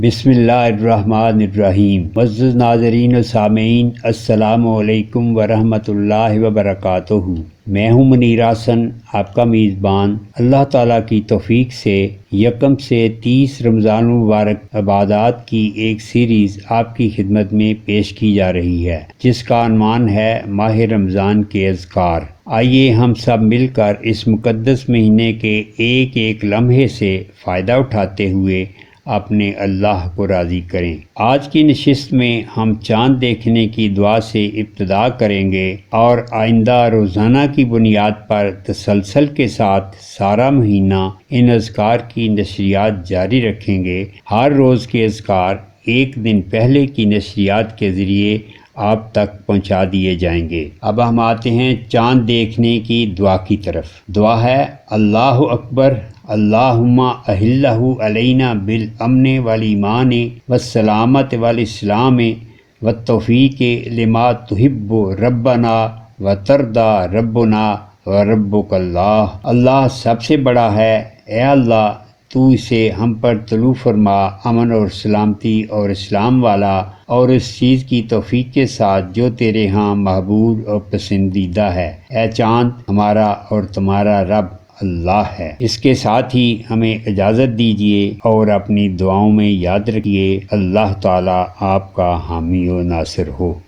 बिस्मिल्लाहिर्रहमानिर्रहीम। मुअज़्ज़ज़ नाज़रीन व सामीईन, अस्सलामु अलैकुम वरहमतुल्लाहि वबरकातुहू। मैं हूँ मुनीर हसन, आपका मेज़बान। अल्लाह ताला की तौफ़ीक से 1 से 30 रमज़ान मुबारक इबादत की एक सीरीज़ आपकी खिदमत में पेश की जा रही है, जिसका अनवान है माह रमज़ान के अज़कार। आइए हम सब मिलकर इस मुक़द्दस महीने के एक एक लम्हे से फ़ायदा उठाते हुए अपने अल्लाह को राज़ी करें। आज की नशिस्त में हम चाँद देखने की दुआ से इब्तिदा करेंगे और आइंदा रोज़ाना की बुनियाद पर तसलसल के साथ सारा महीना इन अज़कार की नशरियात जारी रखेंगे। हर रोज़ के अज़कार एक दिन पहले की नशरियात के ज़रिए आप तक पहुंचा दिए जाएंगे। अब हम आते हैं चाँद देखने की दुआ की तरफ। दुआ है, अल्लाहु अकबर, अल्लाहुम्मा अहिल्लहु अलैना बिल अमन वल ईमान वस्सलामत वल इस्लाम व तौफीक लिमा तुहिब्बु रब्बना व तरदा रब्बुना व रब्बुकल्लाह। अल्लाह सबसे बड़ा है। ए अल्लाह, तू इसे हम पर तलू फरमा, अमन और सलामती और इस्लाम वाला, और इस चीज़ की तौफीक के साथ जो तेरे यहाँ महबूब और पसंदीदा है। ए चाँद, हमारा और तुम्हारा रब अल्लाह है। इसके साथ ही हमें इजाज़त दीजिए और अपनी दुआओं में याद रखिए, अल्लाह ताला आपका हामी व नासिर हो।